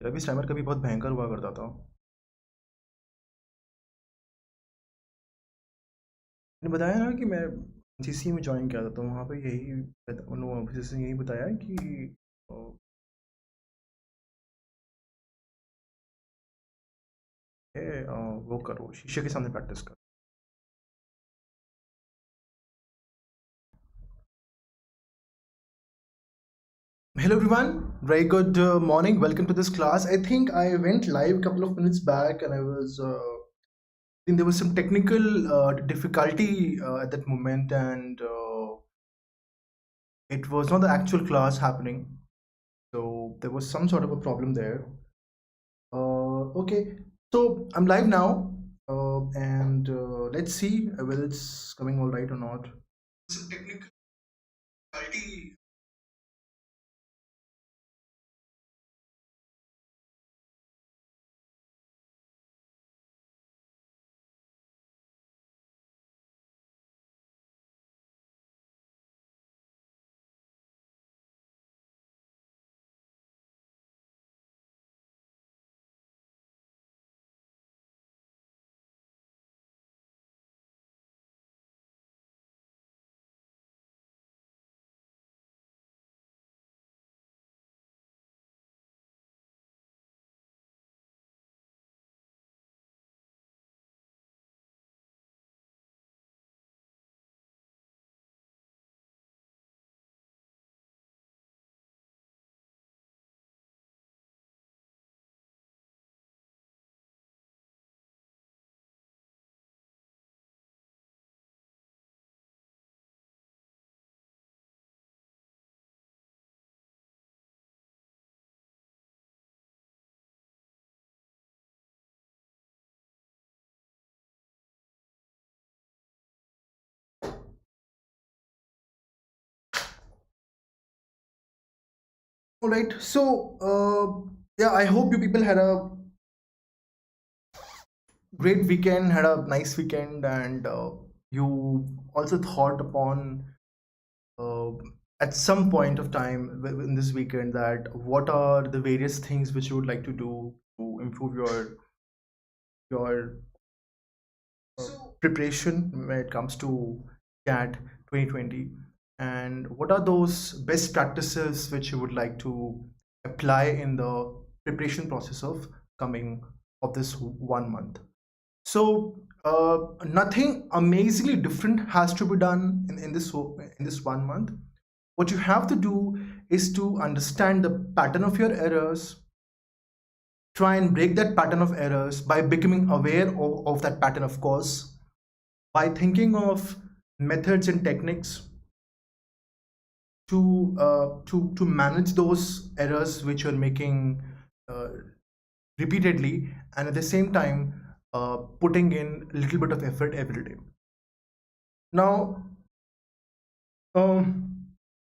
मेरा भी स्टैमर कभी बहुत भयंकर हुआ करता था। मैंने बताया ना कि मैं एनसीसी में ज्वाइन किया था, तो वहाँ पे उन्होंने ऑफिसर्स ने यही बताया कि अ, वो करो, शीशे के सामने प्रैक्टिस करो। Hello everyone, very good morning. Welcome to this class. I think I went live a couple of minutes back, and I think there was some technical difficulty at that moment, and it was not the actual class happening. So there was some sort of a problem there. Okay, so I'm live now, and let's see whether it's coming all right or not. Some technical difficulty. All right, so yeah, I hope you people had a great weekend, had a nice weekend, and you also thought upon uh, at some point of time in this weekend that what are the various things which you would like to do to improve your preparation when it comes to CAT 2020, and what are those best practices which you would like to apply in the preparation process of coming of this 1 month. So nothing amazingly different has to be done in this 1 month. What you have to do is to understand the pattern of your errors, try and break that pattern of errors by becoming aware of that pattern, of course, by thinking of methods and techniques to manage those errors which you're making uh, repeatedly, and at the same time putting in a little bit of effort every day. Now, a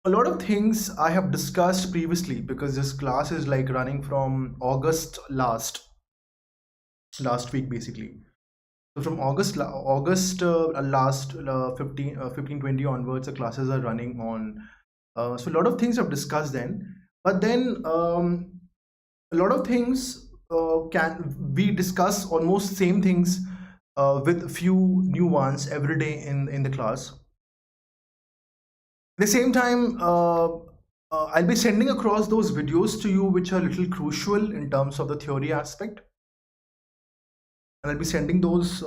lot of things I have discussed previously, because this class is like running from August last week basically. So from August last 15 20 onwards, the classes are running on. So a lot of things I've discussed then, but then a lot of things can we discuss almost same things with a few new ones every day in the class. At the same time, I'll be sending across those videos to you which are a little crucial in terms of the theory aspect, and I'll be sending those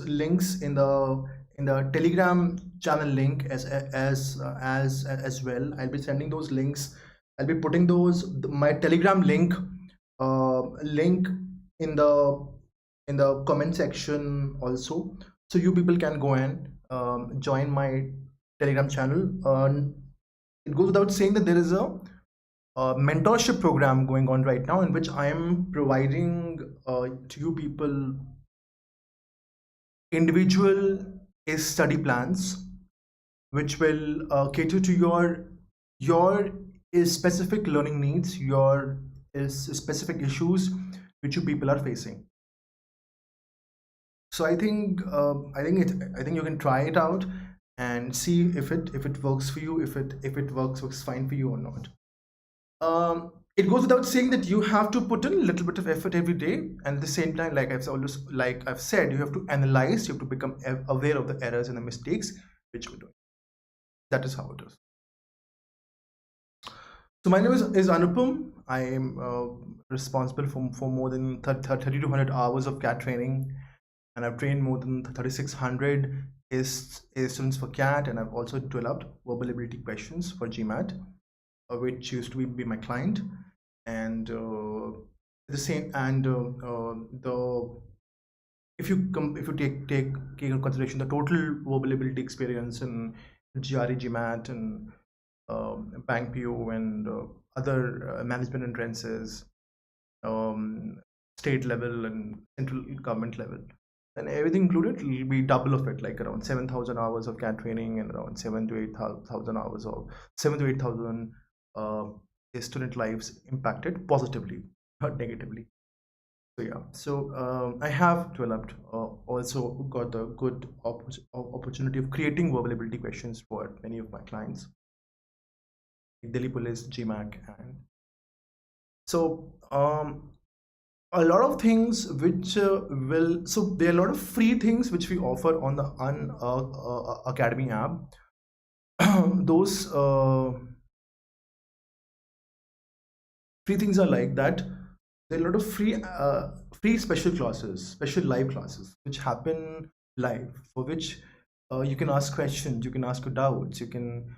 links in the Telegram channel link as well. I'll be sending those links. I'll be putting my Telegram link in the comment section also, so you people can go and join my Telegram channel. It goes without saying that there is a mentorship program going on right now, in which I am providing to you people individual case study plans, which will cater to your specific learning needs, your specific issues which you people are facing. So I think you can try it out and see if it works for you, if it works fine for you or not. it goes without saying that you have to put in a little bit of effort every day, and at the same time, like I've said, you have to analyze, you have to become aware of the errors and the mistakes which we're doing. That is how it is. So my name is Anupam. I am responsible for more than 30 to 100 hours of CAT training, and I've trained more than 3,600 students for CAT, and I've also developed verbal ability questions for GMAT, which used to be my client. And the same, and the if you take into consideration the total verbal ability experience in GRE, GMAT, and bank PO, and other management entrances, state level and central government level, and everything included, it will be double of it, like around 7,000 hours of CAT training and around 7 to 8,000 student lives impacted positively, not negatively. So yeah, so I have developed, also got the good opportunity of creating verbal ability questions for many of my clients, like Delhi Police, GMAC, and so a lot of things which so there are a lot of free things which we offer on the Unacademy app. Those free things are like that. There are a lot of free special classes, special live classes which happen live, for which you can ask questions, you can ask your doubts, you can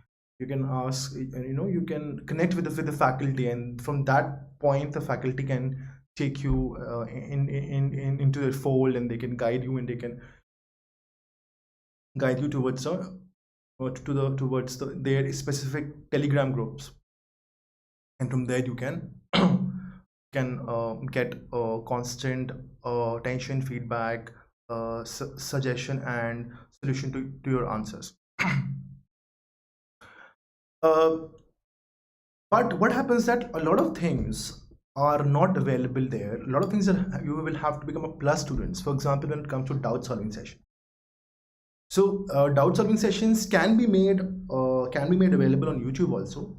ask, you can connect with the faculty, and from that point the faculty can take you into their fold, and they can guide you, and they can guide you towards their specific Telegram groups, and from there you can get constant attention, feedback, suggestion, and solution to your answers. But what happens that a lot of things are not available there. A lot of things that you will have to become a plus students. For example, when it comes to doubt solving session. So doubt solving sessions can be made available on YouTube also,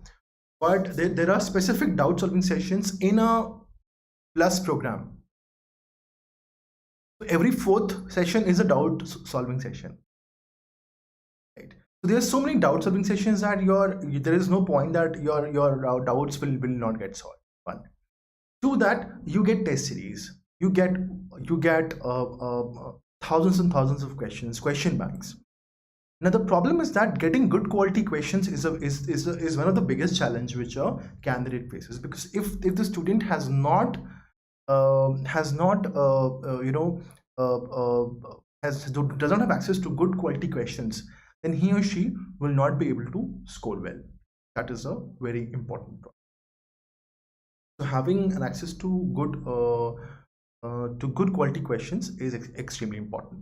but there are specific doubt solving sessions in a plus program. So every fourth session is a doubt solving session. Right. So there are so many doubt solving sessions that there is no point that your doubts will not get solved. One. To that, you get test series. You get thousands and thousands of questions, question banks. Now the problem is that getting good quality questions is one of the biggest challenge which a candidate faces, because if the student doesn't have access to good quality questions, then he or she will not be able to score well. That is a very important problem. So having an access to good quality questions is extremely important,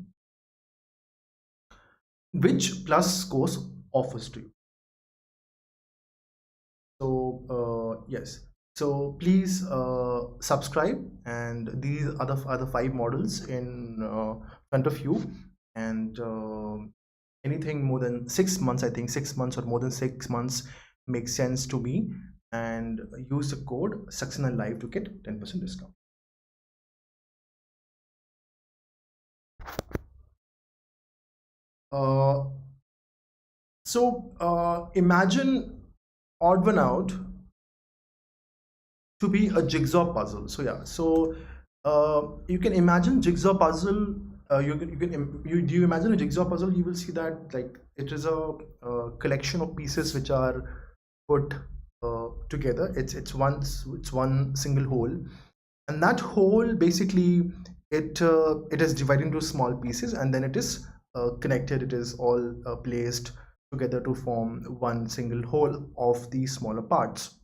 which plus course offers to you. So yes, so please subscribe, and these are the 5 models in front of you, and anything more than 6 months, I think 6 months or more than 6 months makes sense to me, and use the code Saxena Live to get 10% discount. So imagine odd one out to be a jigsaw puzzle. So yeah, so you can imagine jigsaw puzzle. Do you imagine a jigsaw puzzle? You will see that like it is a collection of pieces which are put together. It's one single whole, and that whole basically it is divided into small pieces, and then it is connected. It is all placed together to form one single whole of these smaller parts.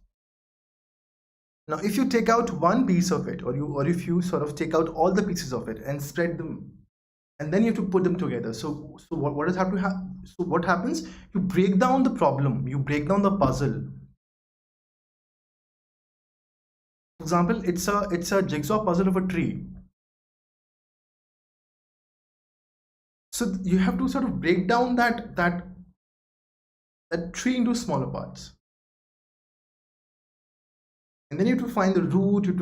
Now, if you take out one piece of it, or if you sort of take out all the pieces of it and spread them, and then you have to put them together. So what does have to happen? So what happens? You break down the problem. You break down the puzzle. For example, it's a jigsaw puzzle of a tree. So you have to sort of break down that tree into smaller parts. and then you have to find the root. You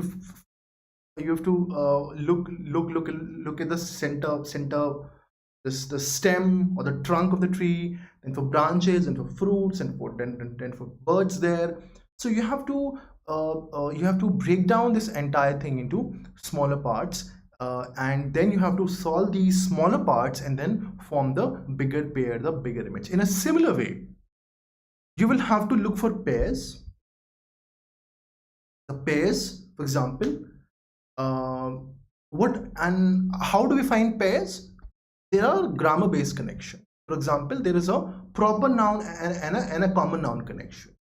have to look at the center, the stem or the trunk of the tree, then for branches and for fruits and then for birds there. So you have to break down this entire thing into smaller parts, and then you have to solve these smaller parts and then form the bigger pair, the bigger image. In a similar way, you will have to look for pairs. The pairs, for example, what and how do we find pairs? There are grammar based connection. For example, there is a proper noun and a common noun connection.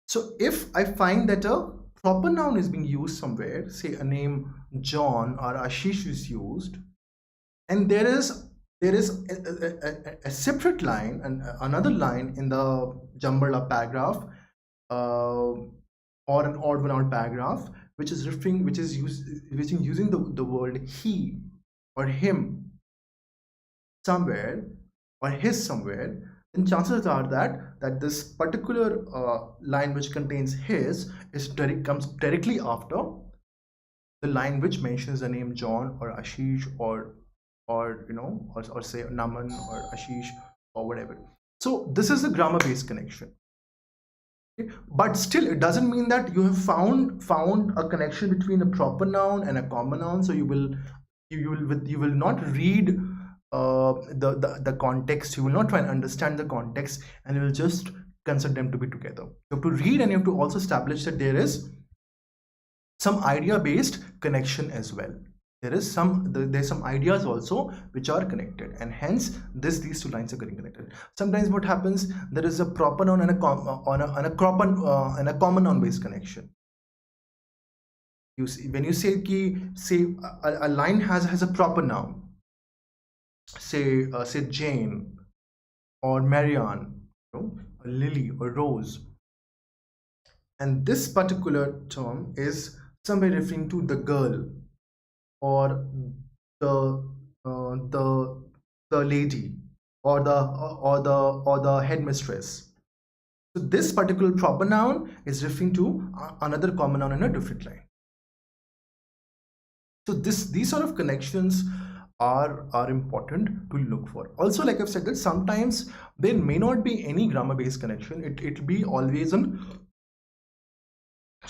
So if I find that a proper noun is being used somewhere, say a name John or Ashish is used, and there is a separate line and another line in the jumbled up paragraph, or an odd one out paragraph, which is using the word he or him somewhere or his somewhere, then chances are that this particular line which contains his comes directly after the line which mentions the name John or Ashish or say Naman or Ashish or whatever. So this is the grammar based connection. But still, it doesn't mean that you have found a connection between a proper noun and a common noun. So you will not read the context. You will not try and understand the context, and you will just consider them to be together. You have to read, and you have to also establish that there is some idea based connection as well. There's some ideas also which are connected, and hence these two lines are getting connected. Sometimes what happens, there is a proper noun and a common noun based connection. You see, when you say a line has a proper noun, say Jane or Marianne, Lily or Rose, and this particular term is somewhere referring to the girl or the lady or the headmistress. So this particular proper noun is referring to another common noun in a different line. So these sort of connections are important to look for. Also, like I've said, that sometimes there may not be any grammar based connection. It'll be always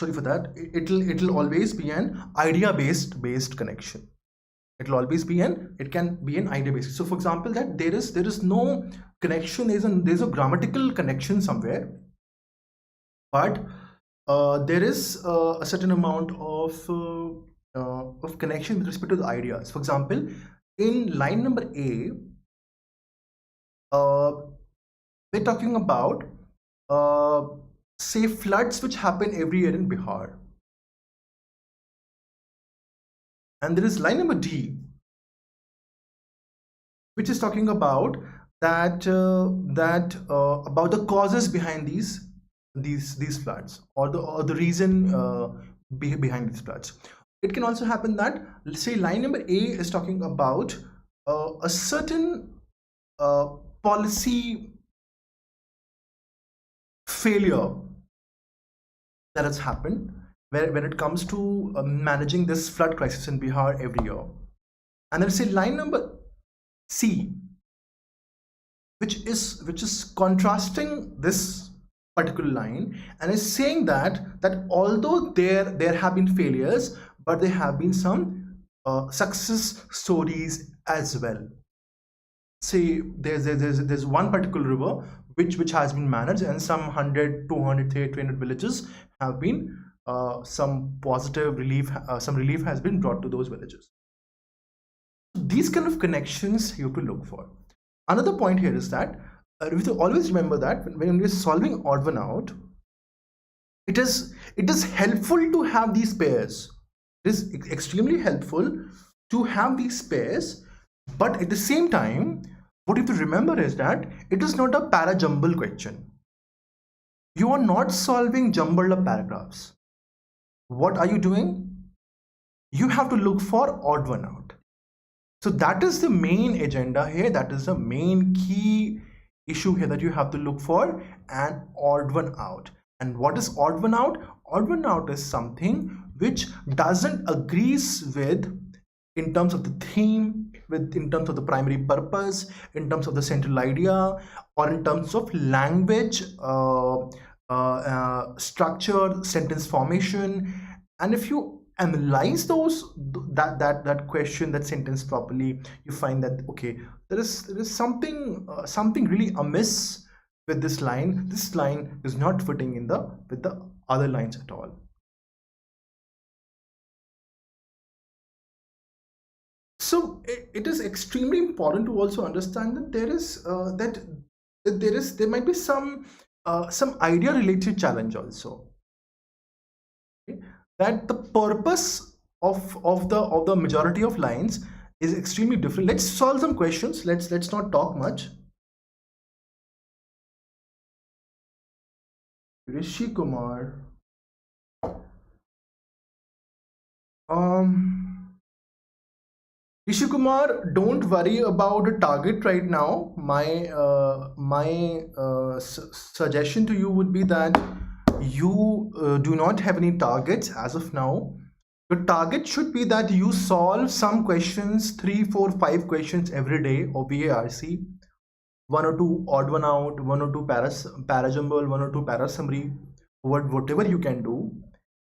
it'll always be an idea based connection. It can be an idea based. So for example, that there is no connection, there's a grammatical connection somewhere, but there is a certain amount of connection with respect to the ideas. For example, in line number A, we're talking about say floods which happen every year in Bihar. And there is line number D, which is talking about about the causes behind these floods, or the reason behind these floods. It can also happen that, let's say, line number A is talking about a certain policy failure that has happened when it comes to managing this flood crisis in Bihar every year. And then say line number C, which is contrasting this particular line and is saying that although there have been failures, but there have been some success stories as well. Say there's one particular river which has been managed, and some 100, 200, 300 villages have been some positive relief, some relief has been brought to those villages. These kind of connections you have to look for. Another point here is that we have to always remember that when we're solving odd one out, it is helpful to have these pairs. It is extremely helpful to have these pairs, but at the same time, what you have to remember is that it is not a para-jumble question. You are not solving jumbled up paragraphs. What are you doing? You have to look for odd one out. So that is the main agenda here. That is the main key issue here, that you have to look for an odd one out. And what is odd one out? Odd one out is something which doesn't agrees with in terms of the theme, with in terms of the primary purpose, in terms of the central idea, or in terms of language, structure, sentence formation. And if you analyze that question, that sentence properly, you find that okay, there is something really amiss with this line. This line is not fitting in the with the other lines at all. So it is extremely important to also understand that there might be some idea related challenge also. Okay? That the purpose of the majority of lines is extremely different. Let's solve some questions. Let's not talk much. Rishi Kumar. Rishi Kumar, don't worry about a target right now. My suggestion to you would be that you do not have any targets as of now. Your target should be that you solve some questions, 3, 4, 5 questions every day of BARC, one or two odd one out, one or two parajumble, one or two para summary, whatever you can do.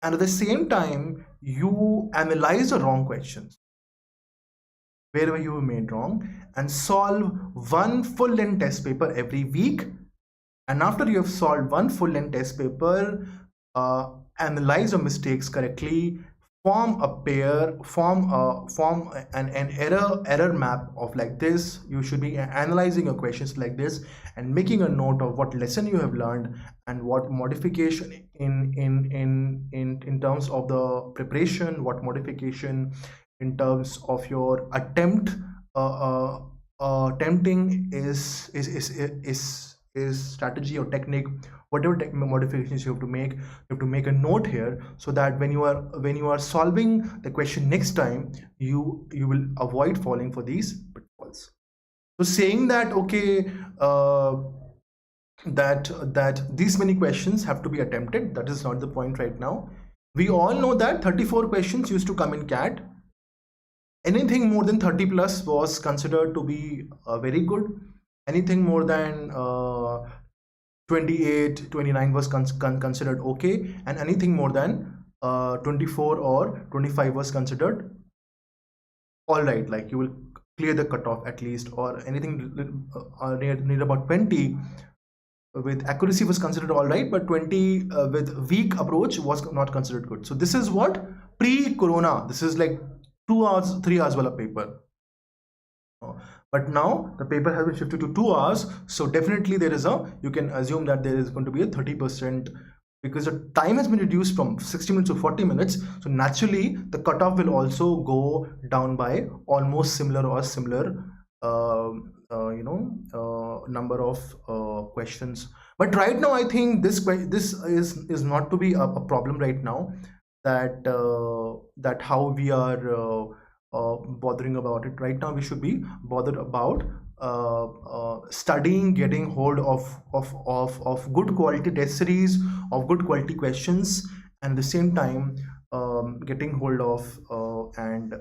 And at the same time, you analyze the wrong questions wherever you made wrong and solve one full length test paper every week. And after you have solved one full length test paper, analyze your mistakes correctly, form a pair, form an error map of like this. You should be analyzing your questions like this and making a note of what lesson you have learned and what modification in terms of the preparation, what modification in terms of your attempting is strategy or technique, whatever modifications you have to make a note here, so that when you are solving the question next time, you will avoid falling for these pitfalls. So saying that okay, that these many questions have to be attempted, that is not the point right now. We all know that 34 questions used to come in CAT. Anything more than 30 plus was considered to be very good. Anything more than 28, 29 was considered okay, and anything more than 24 or 25 was considered all right, like you will clear the cutoff at least, or anything near about 20 with accuracy was considered all right, but 20 with weak approach was not considered good. So this is what pre-corona, this is like 2 hours, 3 hours wala paper. But now the paper has been shifted to 2 hours, so definitely there is you can assume that there is going to be a 30%, because the time has been reduced from 60 minutes to 40 minutes. So naturally the cutoff will also go down by almost similar or similar number of questions. But right now I think this is not to be a problem right now, that how we are bothering about it right now. We should be bothered about studying, getting hold of good quality test series, of good quality questions, and at the same time getting hold of and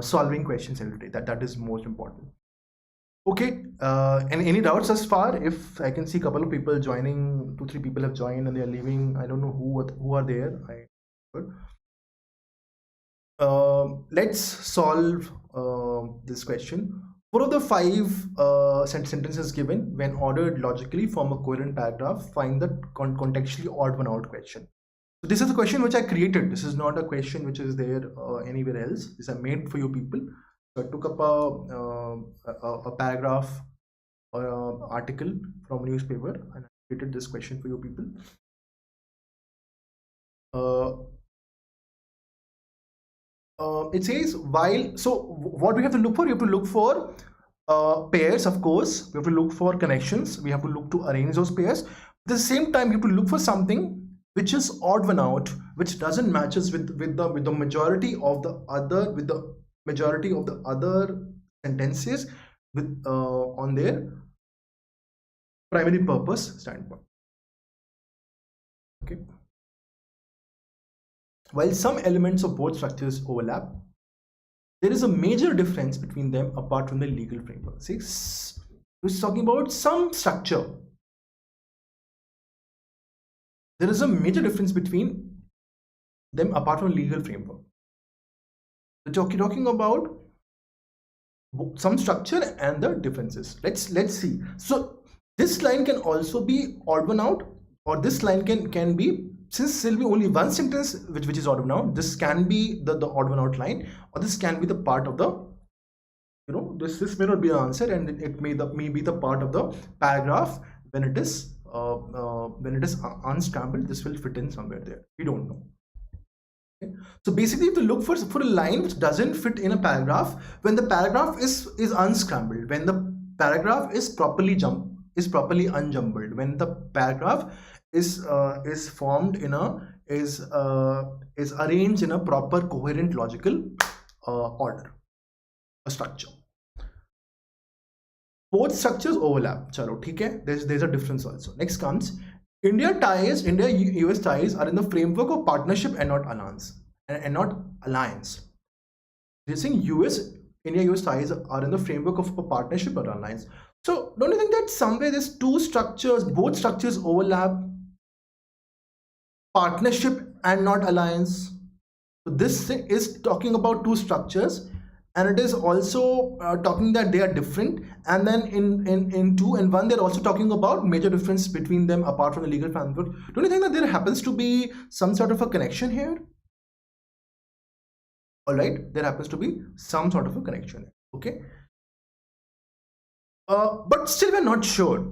solving questions every day. That is most important. Okay, and any doubts thus far? If I can see a couple of people joining, 2-3 people have joined and they are leaving. I don't know who are there. Let's solve this question. 4 of the 5 sentences given, when ordered logically, form a coherent paragraph. Find the contextually odd one out question. So this is a question which I created. This is not a question which is there anywhere else. This I made for you people. So I took up a paragraph or article from a newspaper and I created this question for you people. It says while, so what we have to look for, you have to look for pairs, of course. We have to look for connections. We have to look to arrange those pairs. At the same time, you have to look for something which is odd one out, which doesn't matches with the majority of the other sentences with on their primary purpose standpoint. Okay. While some elements of both structures overlap, there is a major difference between them apart from the legal framework. See, we're talking about some structure. There is a major difference between them apart from legal framework. We're talking about some structure and the differences. Let's see. So this line can also be odd one out, or this line can be, since there will be only one sentence which is odd one out, this can be the odd one out line, or this can be the part of the, you know, this may not be an answer, and it may be the part of the paragraph when it is unscrambled. This will fit in somewhere there. We don't know. Okay. So basically, you have to look for a line which doesn't fit in a paragraph when the paragraph is unscrambled, when the paragraph is properly unjumbled, when the paragraph is formed in a is arranged in a proper coherent logical order, a structure. Both structures overlap. Chalo, theek hai? There's a difference also. Next comes India-US ties are in the framework of partnership and not alliance. They're saying India-US ties are in the framework of a partnership or alliance. So don't you think that somewhere there's two structures, both structures overlap? Partnership and not alliance. So this is talking about two structures, and it is also talking that they are different, and then in 2 and 1 they're also talking about major difference between them apart from the legal framework. Don't you think that there happens to be some sort of a connection here? All right, there happens to be some sort of a connection. Okay, but still we're not sure.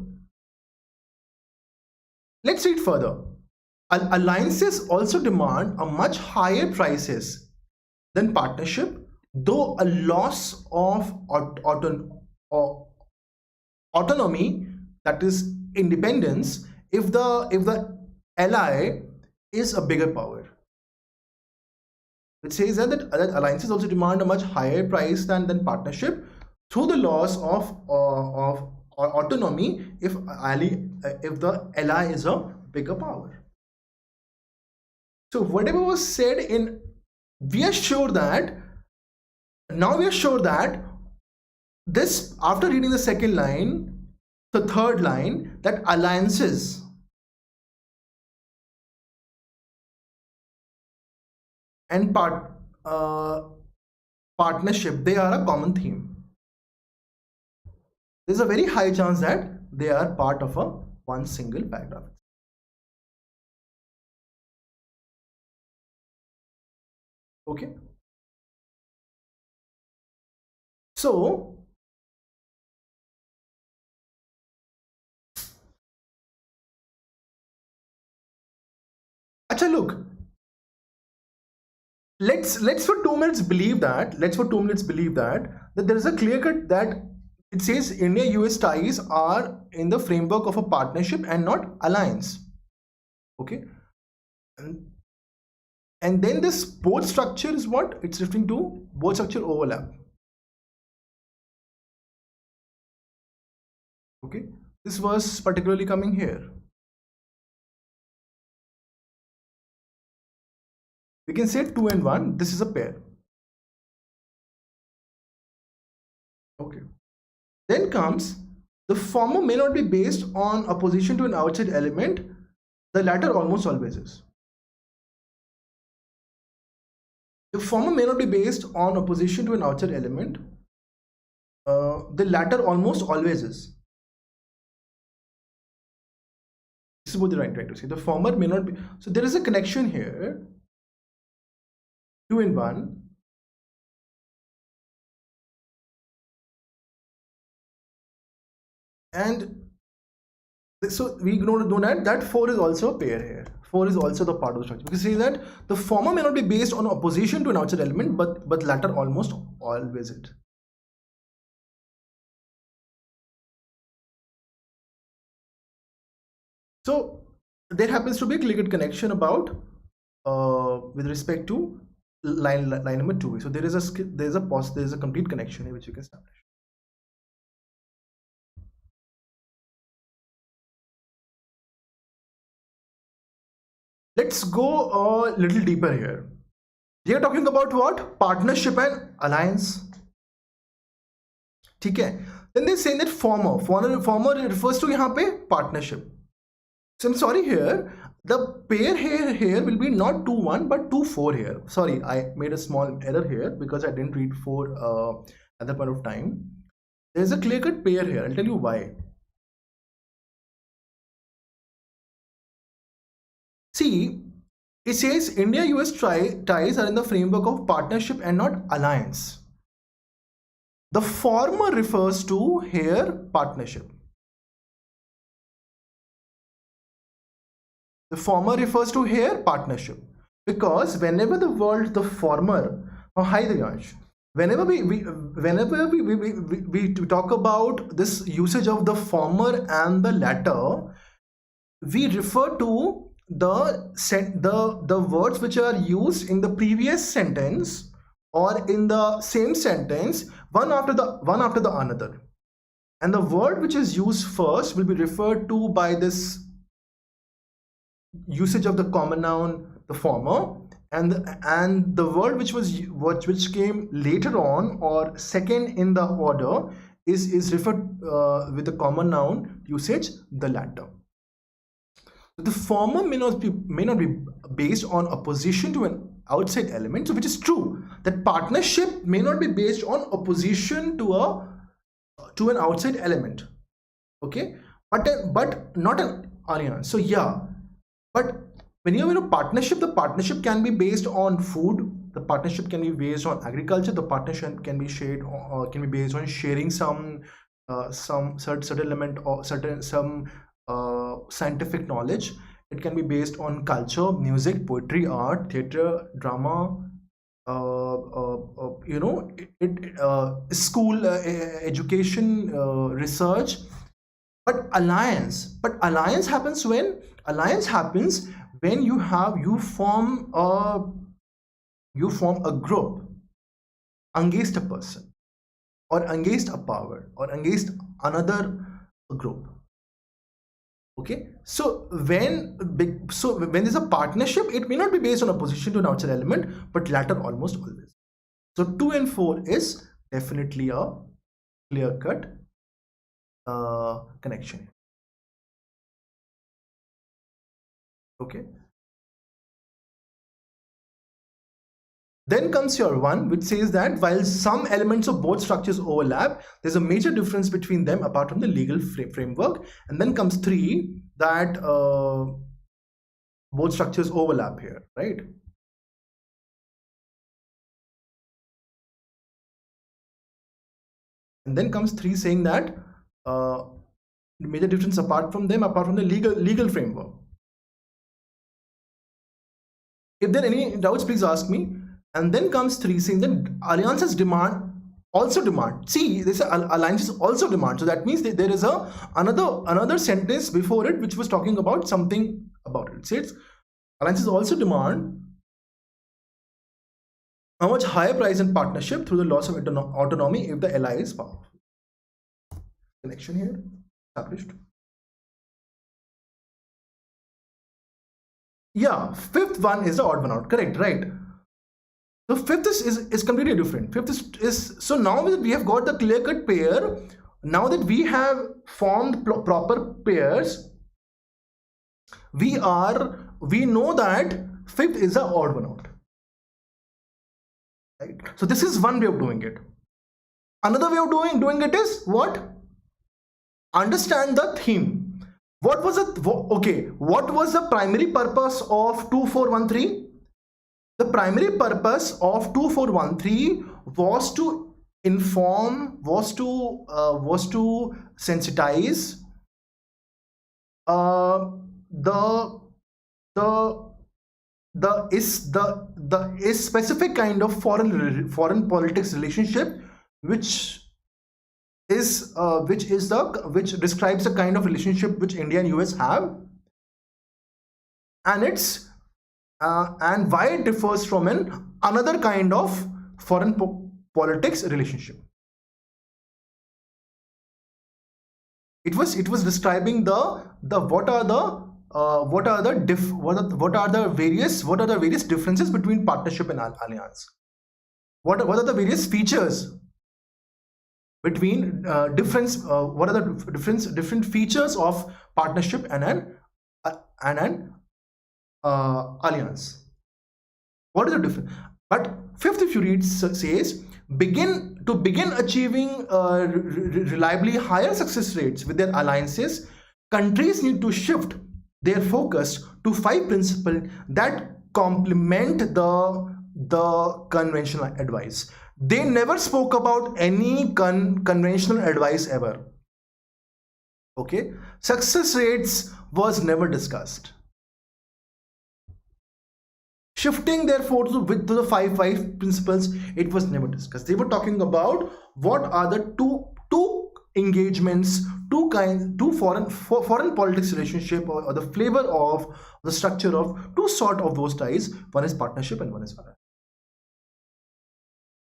Let's read further. Alliances also demand a much higher prices than partnership, though a loss of autonomy, that is independence, if the ally is a bigger power. It says that alliances also demand a much higher price than partnership through the loss of autonomy if the ally is a bigger power. So whatever was said in, we are sure that this, after reading the second line, the third line, that alliances and partnership, they are a common theme. There's a very high chance that they are part of one single paragraph. Okay, so acha, look, let's for 2 minutes believe that that there is a clear cut that it says India-US ties are in the framework of a partnership and not alliance. Okay, and then this both structure is what it's referring to, both structure overlap. Okay, this was particularly coming here. We can say 2 and 1, this is a pair. Okay, then comes the former may not be based on opposition to an outside element, the latter almost always is. The former may not be based on opposition to an outside element, the latter almost always is. This is what they're trying to say. The former may not be, so there is a connection here, 2 and 1. And so we know that 4 is also a pair here. 4 is also the part of the structure. We can say that the former may not be based on opposition to an outside element, but latter almost always it. So there happens to be a clear connection about with respect to line number 2. So there is a complete connection here which you can establish. Let's go a little deeper here. We are talking about what? Partnership and alliance. Okay. Then they say that former refers to यहाँ पे partnership. So I'm sorry here, the pair here will be not 2-1 but 2-4 here. Sorry, I made a small error here because I didn't read 4 at that point of time. There's a clear-cut pair here. I'll tell you why. See, it says India-US ties are in the framework of partnership and not alliance. The former refers to here partnership. The former refers to here partnership, because whenever the word the former, oh hi Divyansh, whenever we talk about this usage of the former and the latter, we refer to the words which are used in the previous sentence or in the same sentence, one after the another, and the word which is used first will be referred to by this usage of the common noun, the former, and the word which came later on or second in the order is referred with the common noun usage, the latter. The former may not be based on opposition to an outside element, so which is true that partnership may not be based on opposition to an outside element, okay, but not an alliance. So yeah, but when you have a partnership, the partnership can be based on food, the partnership can be based on agriculture, the partnership can be based on sharing some certain element or some scientific knowledge. It can be based on culture, music, poetry, art, theater, drama, school education, research. But alliance happens when you form a group against a person or against a power or against another group. Okay, so when there's a partnership, it may not be based on opposition to an outside element, but latter almost always. So 2 and 4 is definitely a clear-cut connection. Okay. Then comes your one, which says that while some elements of both structures overlap, there's a major difference between them apart from the legal framework. And then comes 3, that both structures overlap here, right? And then comes 3 saying that the major difference apart from the legal framework. If there are any doubts, please ask me. And then comes 3 saying that alliances also demand. See, they say alliances also demand. So that means that there is another sentence before it which was talking about something about it. It says alliances also demand a much higher price in partnership through the loss of autonomy if the ally is powerful. Connection here established. Yeah, 5th one is the odd one out. Correct, right? The 5th is completely different. 5th is so now that we have got the clear-cut pair, now that we have formed proper pairs, we know that 5th is the odd one out. Right? So this is one way of doing it. Another way of doing it is what? Understand the theme. What was the primary purpose of 2413? The primary purpose of 2413 was to inform, was to sensitize the specific kind of foreign politics relationship which describes the kind of relationship which India and US have, and and why it differs from another kind of foreign politics relationship. It was describing what are what are the various differences between partnership and alliance. What are the various features between what are the different features of partnership and an alliance? What is the difference? But fifth, if you read, says begin achieving reliably higher success rates with their alliances, countries need to shift their focus to 5 principles that complement the conventional advice. They never spoke about any conventional advice ever. Okay, success rates was never discussed. Shifting therefore to the five principles, it was never discussed. They were talking about what are the two engagements, two foreign politics relationship, or the flavor of the structure of two sort of those ties. One is partnership and one is alliance.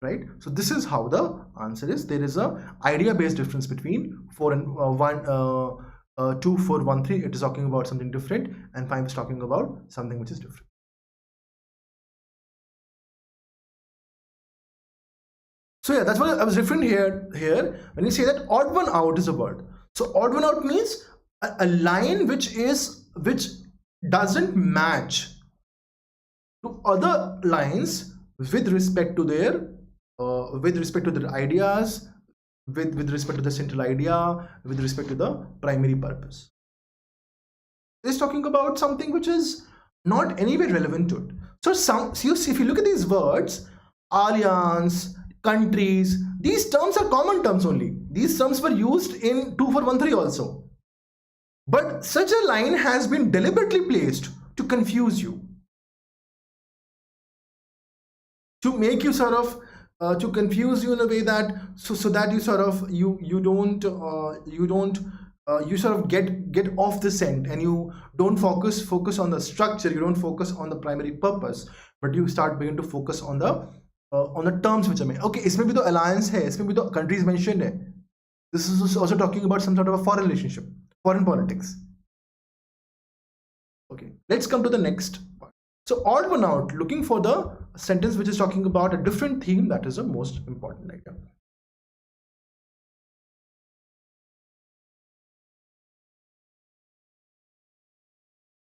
Right? So this is how the answer is. There is a idea-based difference between 4 and 2, 4, 1, 3. It is talking about something different, and 5 is talking about something which is different. So yeah, that's what I was referring here when you say that odd one out is a word. So odd one out means a line which doesn't match to other lines with respect to their ideas, with respect to the central idea, with respect to the primary purpose. It's talking about something which is not anywhere relevant to it. So if you look at these words, alliance, countries, these terms are common terms only. These terms were used in 2413 also. But such a line has been deliberately placed to confuse you, to make you sort of to confuse you in a way that so that you sort of you sort of get off the scent, and you don't focus on the structure, you don't focus on the primary purpose, but you begin to focus on the terms which are made. Okay, इसमें भी तो alliance है, इसमें भी तो countries mentioned है. This is also talking about some sort of a foreign relationship, foreign politics. Okay, let's come to the next part. So odd one out, looking for the sentence which is talking about a different theme. That is the most important idea.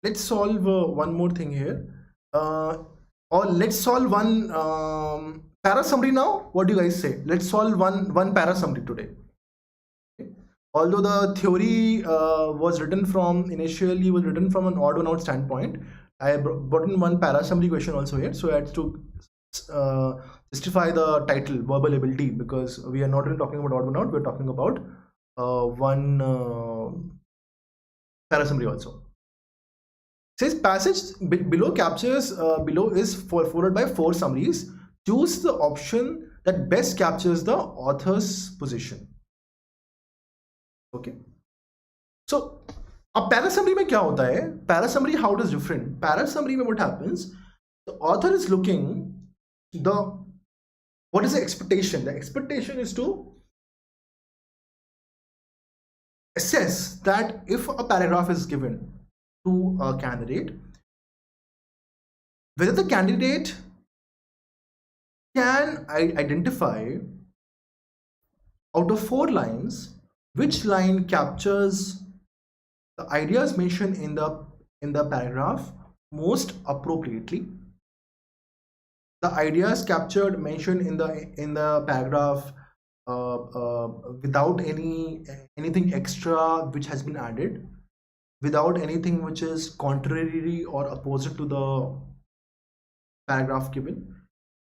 Let's solve one more thing here. Or let's solve one para summary now. What do you guys say? Let's solve one para summary today. Okay. Although the theory was written from an odd one out standpoint, I brought in one para summary question also here. So I had to justify the title, verbal ability, because we are not really talking about odd one out. We're talking about one para summary also. Says passage below is followed by 4 summaries. Choose the option that best captures the author's position. Okay. So अब para summary में क्या होता है? Para summary, how it is different? Para summary में what happens? The author is looking what is the expectation? The expectation is to assess that if a paragraph is given to a candidate, whether the candidate can identify out of 4 lines which line captures the ideas mentioned in the paragraph most appropriately. The ideas mentioned in the paragraph without anything extra which has been added, without anything which is contrary or opposite to the paragraph given,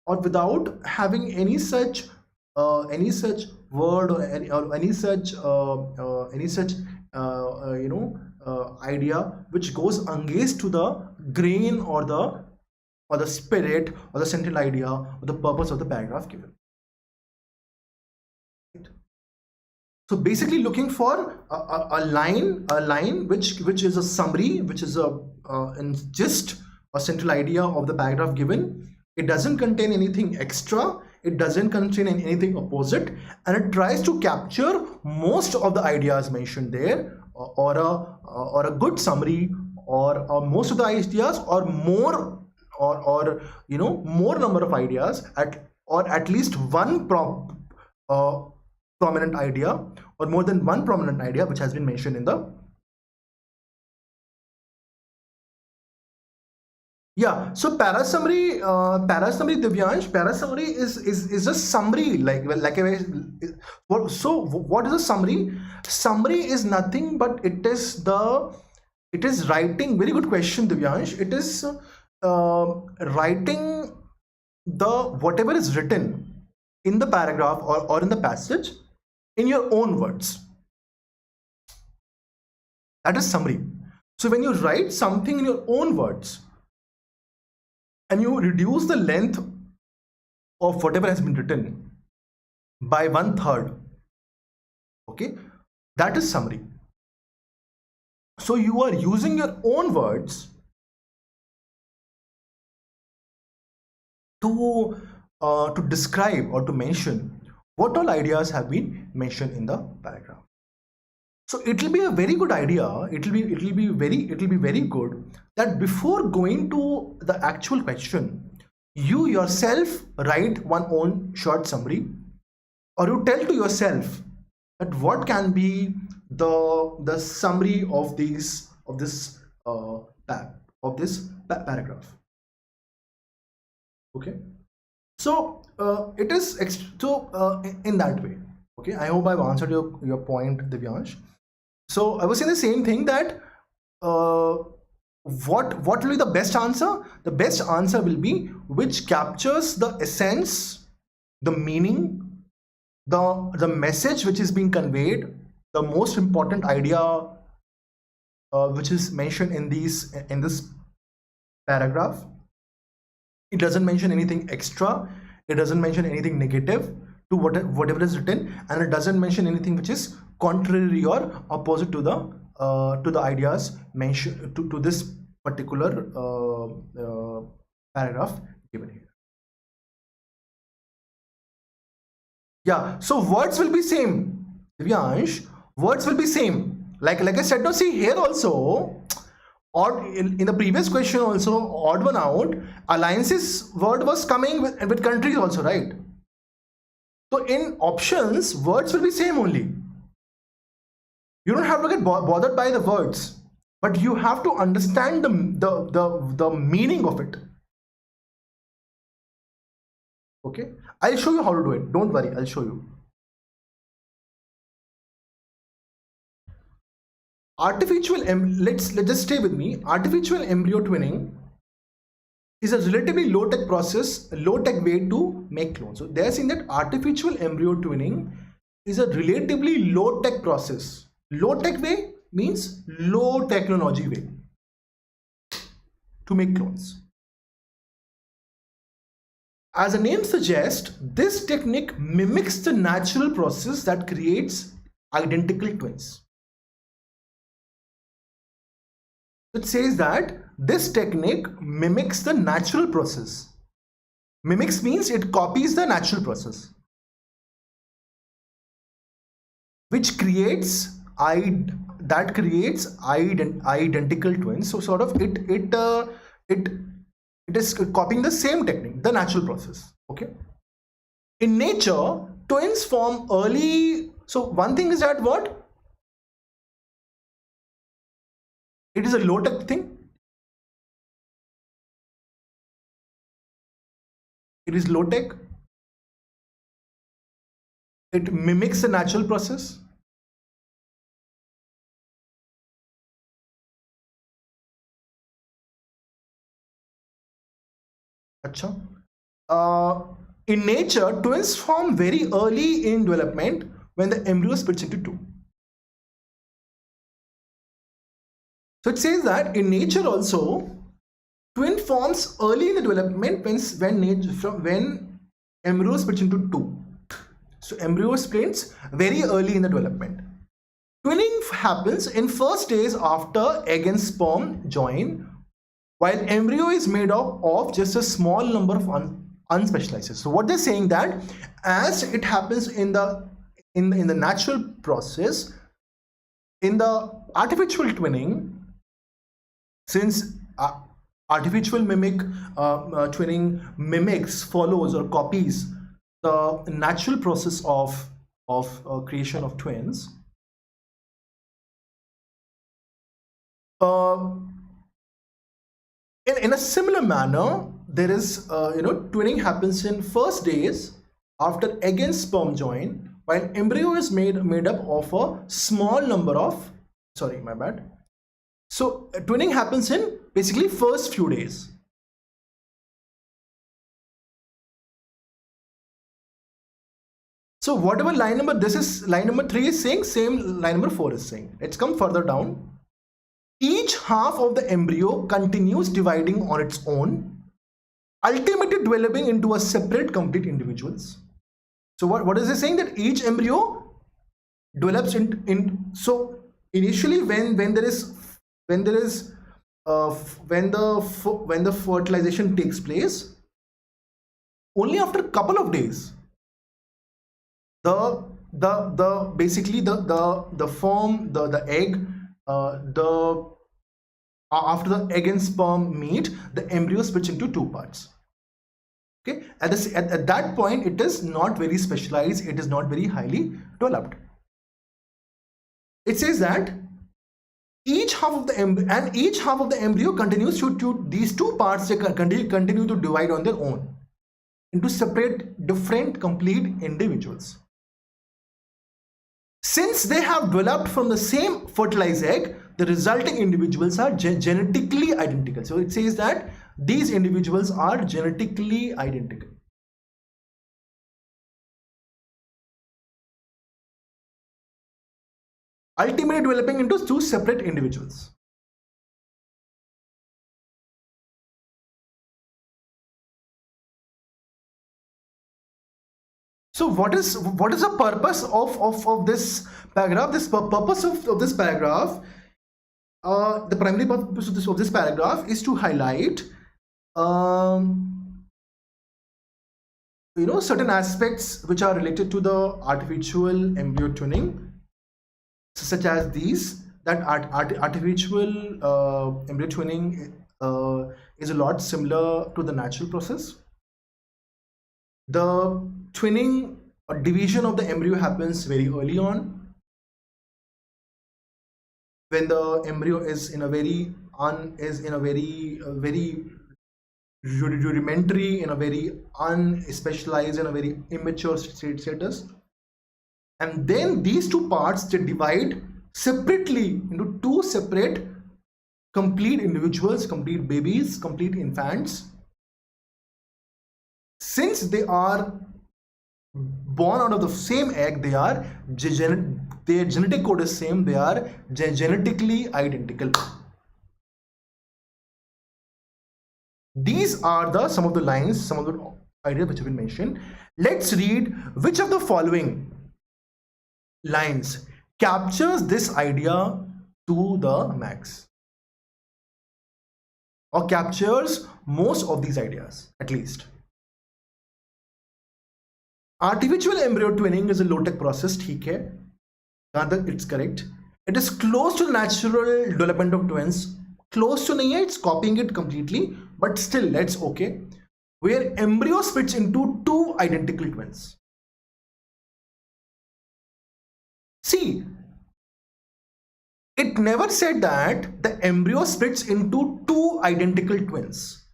or without having any such word or any such idea which goes against to the grain or the spirit or the central idea or the purpose of the paragraph given. So basically looking for a line which is a summary, which is just a central idea of the paragraph given. It doesn't contain anything extra, it doesn't contain anything opposite, and it tries to capture most of the ideas mentioned there, or a good summary or most of the ideas, or more, or more number of ideas, at least one prominent idea, or more than one prominent idea which has been mentioned in the. Yeah, so parasummary, Divyansh, parasummary is a summary, what is a summary? Summary is nothing but it is writing. Very good question, Divyansh. It is writing the whatever is written in the paragraph or in the passage in your own words. That is summary. So when you write something in your own words, and you reduce the length of whatever has been written by 1/3, okay, that is summary. So you are using your own words to describe or to mention what all ideas have been mentioned in the paragraph. So it will be a very good idea. It will be very good that before going to the actual question, you yourself write one own short summary, or you tell to yourself that what can be the summary of this paragraph. Okay, so it is in that way. Okay, I hope I've answered your point, Divyansh. So I was saying the same thing, that what will be the best answer? The best answer will be which captures the essence, the meaning, the message which is being conveyed, the most important idea which is mentioned in this paragraph. It doesn't mention anything extra. It doesn't mention anything negative to whatever is written, and it doesn't mention anything which is contrary or opposite to the ideas mentioned to this particular paragraph given here. Yeah, so words will be same, Divyansh. Words will be same. Like I said, no, see here also, or in the previous question also, odd one out, alliances word was coming with countries also, right? So in options, words will be same only. You don't have to get bothered by the words, but you have to understand the meaning of it. Okay, I'll show you how to do it. Don't worry, I'll show you. Let's just stay with me. Artificial embryo twinning is a relatively low-tech process, a low-tech way to make clones. So they're saying that artificial embryo twinning is a relatively low-tech process. Low-tech way means low technology way to make clones. As the name suggests, this technique mimics the natural process that creates identical twins. It says that this technique mimics the natural process. Mimics means it copies the natural process, which creates identical twins. So sort of it is copying the same technique, the natural process. Okay. In nature, twins form early. So one thing is that what? It is a low-tech thing. It is low-tech. It mimics the natural process. Achha. In nature, twins form very early in development when the embryo splits into two. So it says that in nature also, twin forms early in the development when embryo splits into two. So embryo splits very early in the development. Twinning happens in first days after egg and sperm join, while embryo is made up of just a small number of unspecialized. So what they're saying that as it happens in the natural process, in the artificial twinning, since artificial twinning mimics, follows, or copies the natural process of creation of twins. In a similar manner, there is twinning happens in first days after egg and sperm join, while embryo is made up of a small number of, sorry, my bad. So twinning happens in basically first few days. So whatever line number this is, line number 3 is saying, same line number 4 is saying. Let's come further down. Each half of the embryo continues dividing on its own, ultimately developing into a separate complete individuals. So what is it saying? That each embryo develops so initially when the fertilization takes place, only after a couple of days basically the form, the egg, after the egg and sperm meet, the embryo splits into two parts. Okay, at that point it is not very specialized, it is not very highly developed. It says that each half of the embryo continues to these two parts, they continue to divide on their own into separate, different, complete individuals. Since they have developed from the same fertilized egg, the resulting individuals are genetically identical. So it says that these individuals are genetically identical. Ultimately developing into two separate individuals. So what is the purpose of this paragraph? Purpose of this paragraph, the primary purpose of this paragraph is to highlight certain aspects which are related to the artificial embryo twinning, such as these, that artificial embryo twinning is a lot similar to the natural process. The twinning or division of the embryo happens very early on, when the embryo is in a very rudimentary, in a very unspecialized, in a very immature status, and then these two parts, they divide separately into two separate complete individuals, complete babies, complete infants. Since they are born out of the same egg, their genetic code is same, they are genetically identical. These are some of the lines, some of the ideas which have been mentioned. Let's read which of the following lines captures this idea to the max, or captures most of these ideas at least. Artificial embryo twinning is a low-tech process, ठीक है, जहाँ तक it's correct. It is close to the natural development of twins. Close to नहीं है, it's copying it completely, but still that's okay. Where embryo splits into two identical twins. See, it never said that the embryo splits into two identical twins.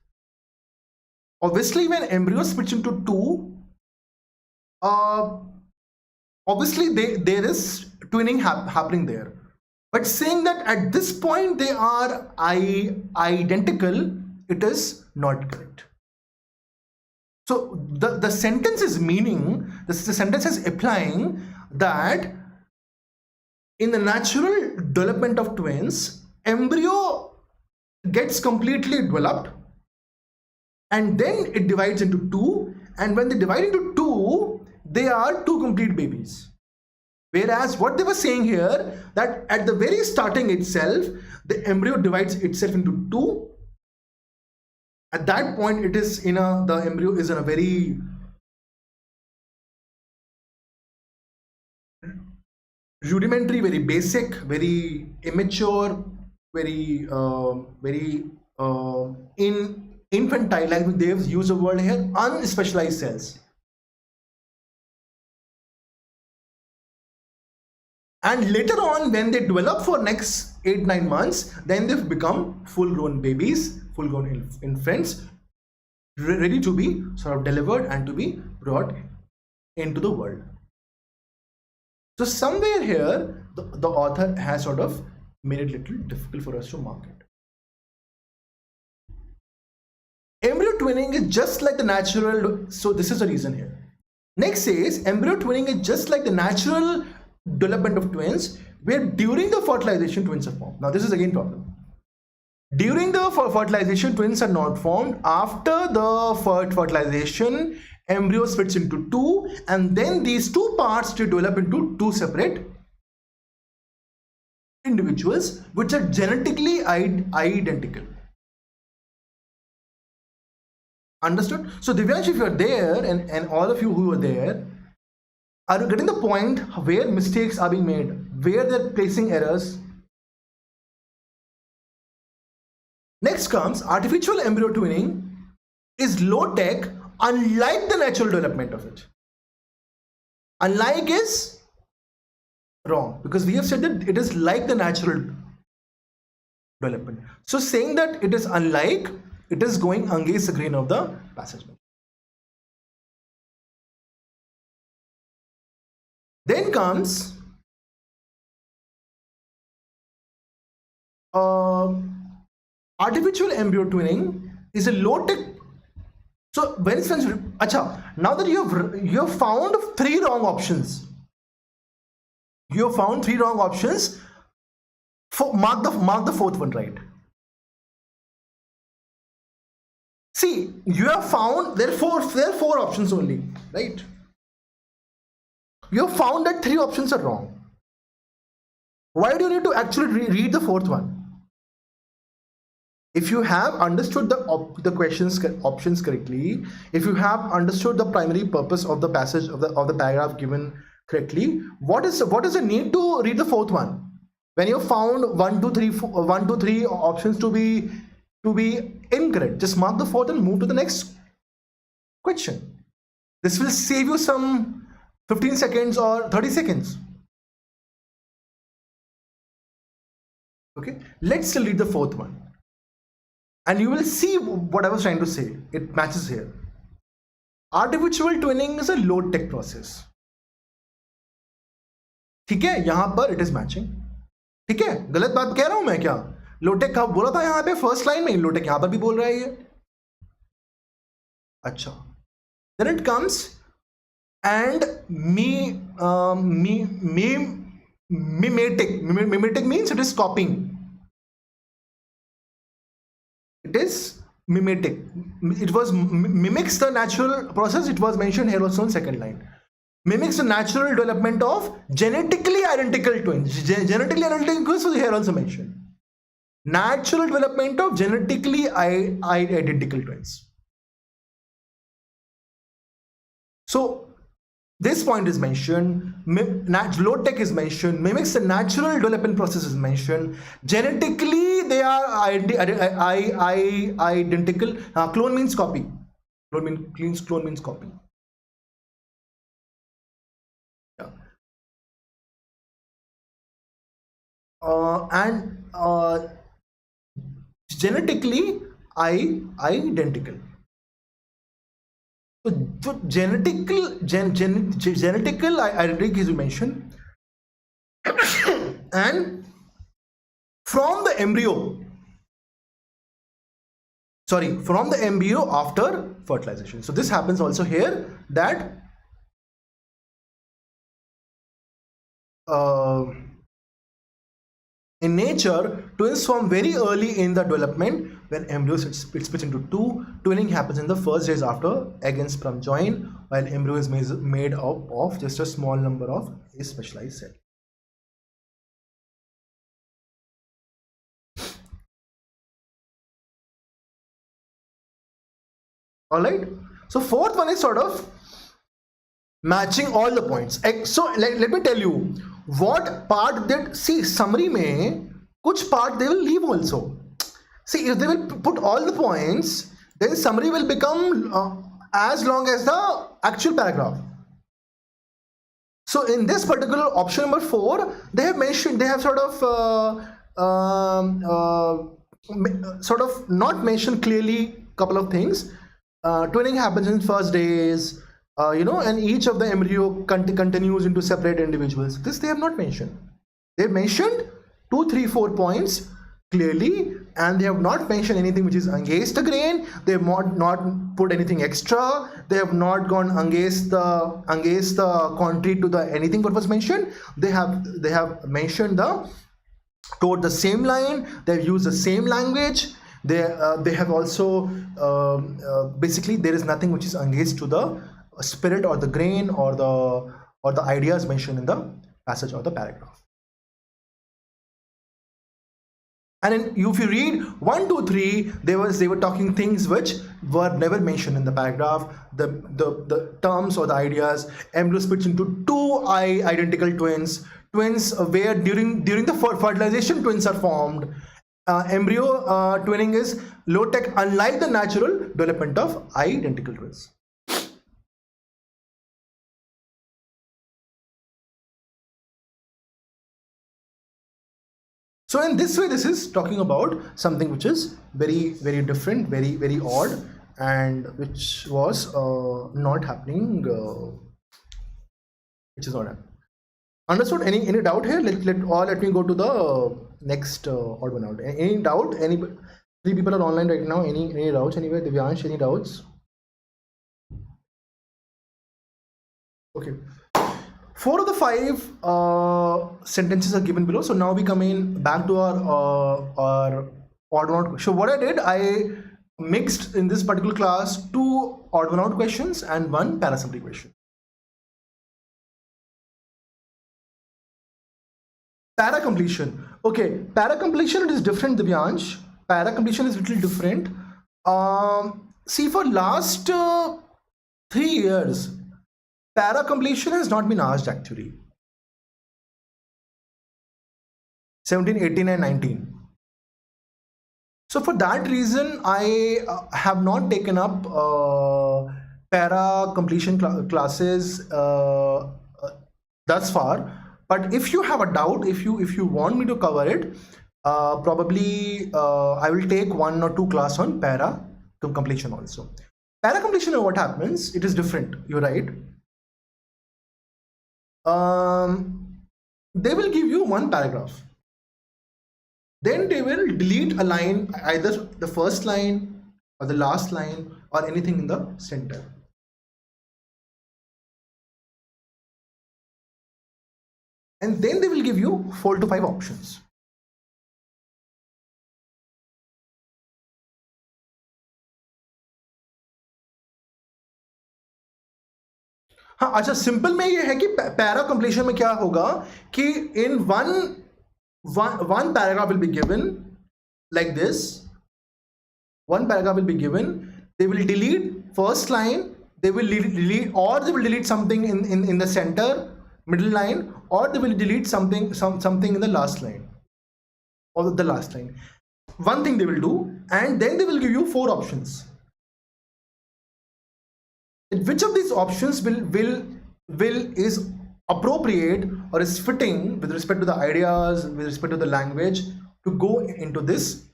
Obviously, when embryo splits into two, obviously there is twinning happening there, but saying that at this point they are identical, it is not correct. So the sentence is meaning, the sentence is applying that in the natural development of twins, embryo gets completely developed and then it divides into two, and when they divide into two, they are two complete babies. Whereas what they were saying here, that at the very starting itself, the embryo divides itself into two. At that point, it is the embryo is in a very rudimentary, very basic, very immature, infantile, like they've used the word here, unspecialized cells. And later on, when they develop for next 8-9 months, then they've become full-grown babies, full-grown infants, ready to be sort of delivered and to be brought into the world. So somewhere here, the author has sort of made it a little difficult for us to mark it. Embryo twinning is just like the natural, so this is the reason here. Next says, embryo twinning is just like the natural development of twins, where during the fertilization twins are formed. Now this is again problem. During the fertilization twins are not formed. After the fertilization, embryo splits into two, and then these two parts to develop into two separate individuals which are genetically identical. Understood? So Divyansh, if you are there, and all of you who are there, are you getting the point where mistakes are being made, where they're placing errors? Next comes artificial embryo twinning is low tech, unlike the natural development of it. Unlike is wrong, because we have said that it is like the natural development. So saying that it is unlike, it is going against the grain of the passage. Then comes artificial embryo twinning is a low tech. So when it's now that you have found three wrong options, mark the fourth one right. See, you have found there are four options only, right? You have found that three options are wrong. Why do you need to actually read the fourth one? If you have understood the options correctly, if you have understood the primary purpose of the passage of the paragraph given correctly, what is the need to read the fourth one? When you found 1, 2, 3 options to be incorrect, just mark the fourth and move to the next question. This will save you some 15 seconds or 30 seconds. Okay, let's still read the fourth one. And you will see what I was trying to say. It matches here. Artificial twinning is a low tech process. ठीक है, यहाँ पर it is matching. ठीक है, गलत बात कह रहा हूं मैं क्या? लो टेक का बोला था यहाँ पे फर्स्ट लाइन में, लो टेक यहाँ पर भी बोल रहा है ये. अच्छा. Then it comes and mimetic. Mimetic means it is copying. It is mimetic. It was mimics the natural process. It was mentioned here also in second line. Mimics the natural development of genetically identical twins. Genetically identical twins was here also mentioned. Natural development of genetically identical twins. So this point is mentioned, low tech is mentioned, mimics the natural development process is mentioned, genetically they are identical. Clone means copy. Clone means copy. Yeah. And genetically identical. So genetical identity is mentioned, and from the embryo after fertilization. So this happens also here, that in nature, twins form very early in the development when embryo splits into two. Twinning happens in the first days after egg and sperm join, while embryo is made up of just a small number of specialized cells. Alright, so fourth one is sort of matching all the points. So let me tell you what part did, see, summary mein Kuch part they will leave also. See, if they will put all the points, then summary will become as long as the actual paragraph. So in this particular option number 4, they have mentioned, they have sort of not mentioned clearly couple of things. Twinning happens in first days, and each of the embryo continues into separate individuals. This they have not mentioned. They have mentioned 2, 3, 4 points clearly, and they have not mentioned anything which is against the grain. They have not put anything extra. They have not gone against the contrary to the anything what was mentioned. They have mentioned toward the same line. They have used the same language. They have also basically there is nothing which is against to the spirit or the grain or the ideas mentioned in the passage or the paragraph. And if you read 1, 2, 3, they were talking things which were never mentioned in the paragraph. The terms or the ideas. Embryo splits into 2 identical twins where during the fertilization twins are formed. Embryo twinning is low tech, unlike the natural development of identical twins. So in this way, this is talking about something which is very, very different, very, very odd, and which was not happening. Which is not happening. Understood? Any doubt here? Let me go to the next odd one out. Any doubt? Any 3 people are online right now. Any doubts anywhere? Divyansh, any doubts? Okay. 4 of the 5 sentences are given below. So now we come in back to our odd one out. So what I did, I mixed in this particular class 2 odd one out questions and 1 parasummary question. Para completion. Okay, para completion it is different, Divyansh. Para completion is a little different. See, for last 3 years, para completion has not been asked actually. 17, 18 and 19. So for that reason, I have not taken up para completion classes thus far. But if you have a doubt, if you want me to cover it, probably I will take 1 or 2 class on para completion also. Para completion, what happens? It is different. You're right. They will give you 1 paragraph. Then they will delete a line, either the first line or the last line or anything in the center. And then they will give you 4 to 5 options. हाँ, अच्छा simple में ये है कि para completion में क्या होगा कि इन one paragraph will be given like this. 1 paragraph will be given. They will delete first line. They will delete something in the center, middle line, or they will delete something in the last line or the last line. One thing they will do, and then they will give you 4 options. Which of these options is appropriate or is fitting with respect to the ideas, with respect to the language to go into this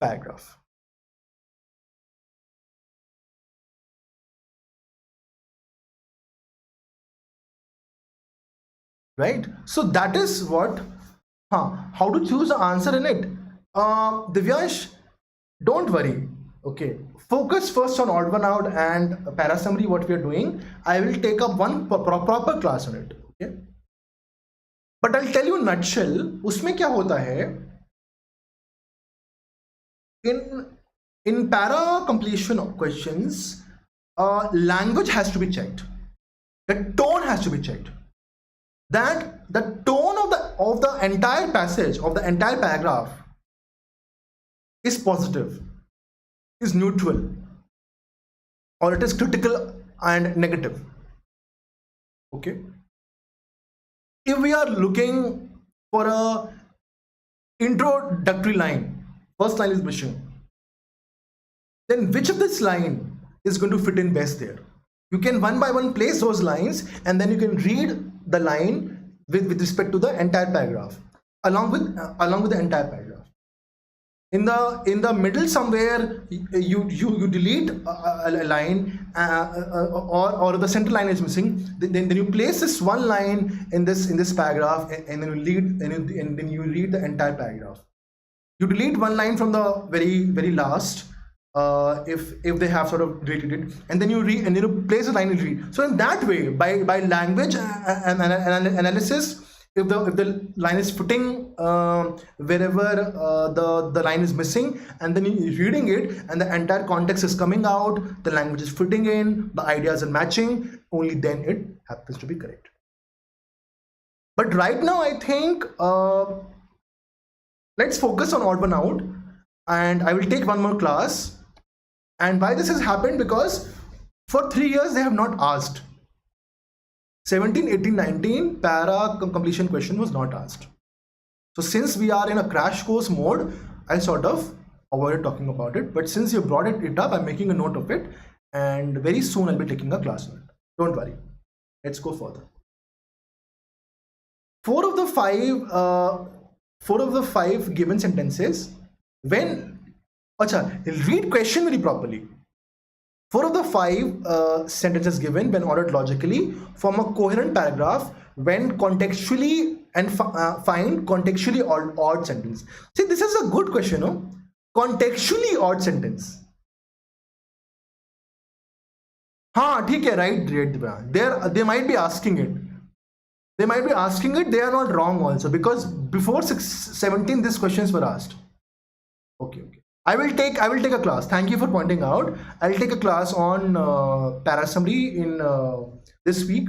paragraph. Right? So that is what, how to choose the answer in it. Divyansh, don't worry. Okay, focus first on odd one out and para summary, what we are doing. I will take up one proper class on it. Okay, but I'll tell you in nutshell, उसमें क्या होता है? In para completion of questions, language has to be checked. The tone has to be checked. That the tone of the entire passage, of the entire paragraph is positive, is neutral, or it is critical and negative. Okay, if we are looking for a introductory line, first line is missing, then which of this line is going to fit in best there? You can one by one place those lines, and then you can read the line with respect to the entire paragraph, along with the entire paragraph. In the middle somewhere, you delete a line, or the center line is missing. Then you place this one line in this paragraph, and then you read the entire paragraph. You delete one line from the very last, if they have sort of deleted it, and then you place the line and read. So in that way, by language and analysis, if the line is fitting wherever the line is missing, and then you're reading it and the entire context is coming out, the language is fitting in, the ideas are matching, only then it happens to be correct. But right now I think let's focus on odd one out, and I will take one more class. And why this has happened? Because for 3 years they have not asked. 17, 18, 19 para completion question was not asked. So since we are in a crash course mode, I sort of avoided talking about it. But since you brought it up, I'm making a note of it, and very soon I'll be taking a class on it. Don't worry. Let's go further. Four of the five given sentences, read question very properly. 4 of the 5 sentences given, when ordered logically, form a coherent paragraph when contextually and find contextually odd sentence. See, this is a good question, no? Contextually odd sentence. हाँ ठीक है, right? They might be asking it. They might be asking it. They are not wrong also, because before 17 these questions were asked. Okay. I will take a class. Thank you for pointing out. I'll take a class on para summary in this week,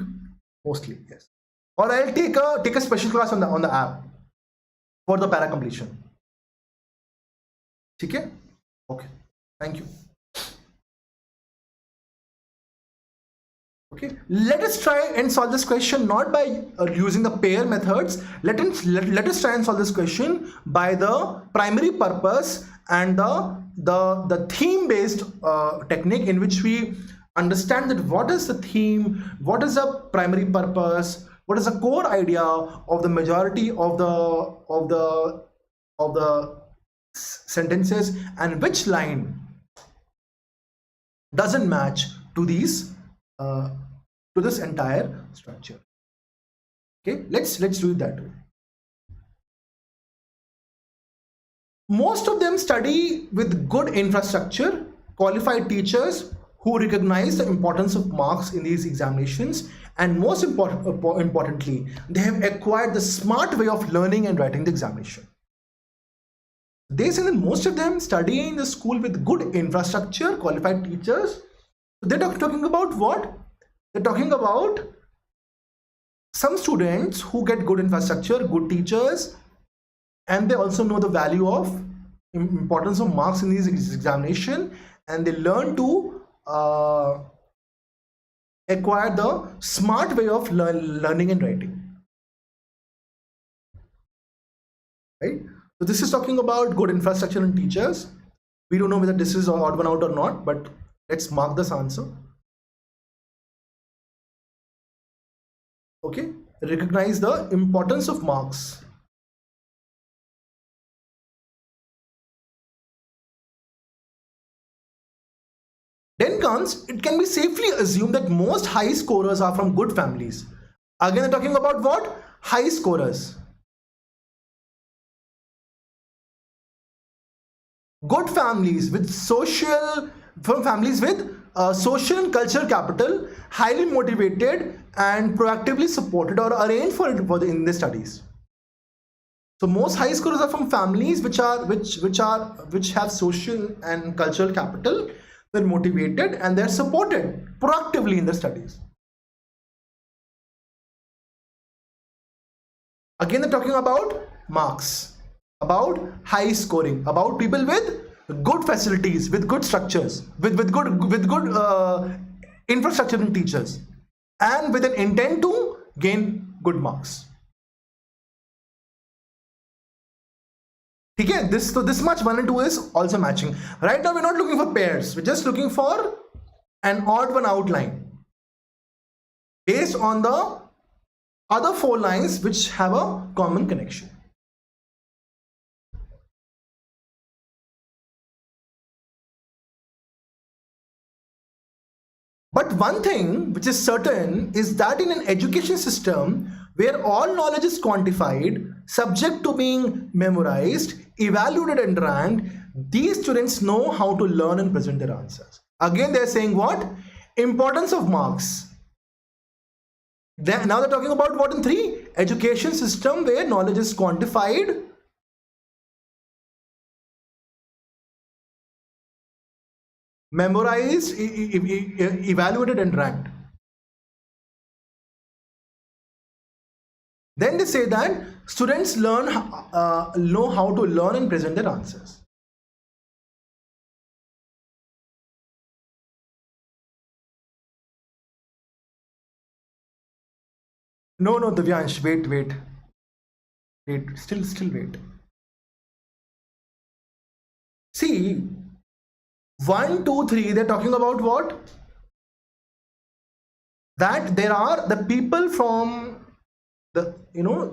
mostly, yes. Or I'll take a special class on the app for the para completion. Okay? Okay. Thank you. Okay. Let us try and solve this question not by using the pair methods. Let us try and solve this question by the primary purpose and the theme based technique, in which we understand that what is the theme, what is the primary purpose, what is the core idea of the majority of the sentences, and which line doesn't match to these to this entire structure. Okay, let's do it that way. Most of them study with good infrastructure, qualified teachers who recognize the importance of marks in these examinations, and most importantly, they have acquired the smart way of learning and writing the examination. They say that most of them study in the school with good infrastructure, qualified teachers. They're talking about what? They're talking about some students who get good infrastructure, good teachers, and they also know the value of importance of marks in these examination, and they learn to acquire the smart way of learning and writing. Right? So this is talking about good infrastructure and teachers. We don't know whether this is odd one out or not, but let's mark this answer. Okay, recognize the importance of marks. Then comes, it can be safely assumed that most high scorers are from good families. Again, they're talking about what? High scorers. Good families with social social and cultural capital, highly motivated and proactively supported or arranged for it in their studies. So most high scorers are from families which have social and cultural capital. They're motivated and they're supported proactively in their studies. Again, they're talking about marks, about high scoring, about people with good facilities, with good structures, with good infrastructure and teachers, and with an intent to gain good marks. Okay, this much 1 and 2 is also matching. Right now we're not looking for pairs, we're just looking for an odd one outline based on the other 4 lines which have a common connection. But one thing which is certain is that in an education system where all knowledge is quantified, subject to being memorized, evaluated and ranked, these students know how to learn and present their answers. Again, they're saying what? Importance of marks. Now they're talking about what in 3? Education system where knowledge is quantified, memorized, evaluated and ranked. Then they say that students know how to learn and present their answers. No, Divyansh, wait. Still wait. See, 1, 2, 3, they're talking about what? That there are the people from the,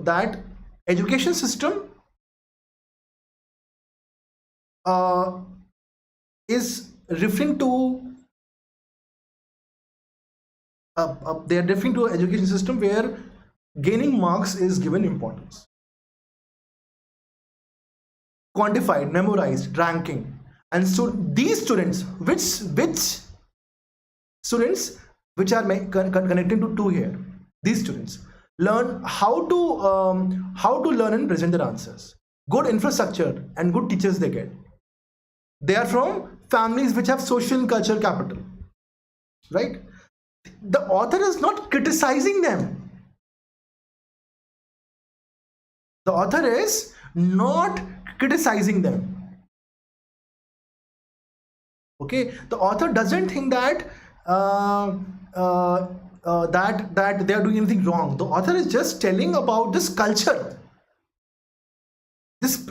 that education system is referring to they are referring to an education system where gaining marks is given importance, quantified, memorized, ranking. And so these students, which students which are connecting to 2 here, these students learn how to learn and present their answers. Good infrastructure and good teachers they get. They are from families which have social and cultural capital, right? The author is not criticizing them. The author is not criticizing them. Okay, the author doesn't think that that they are doing anything wrong. The author is just telling about this culture. This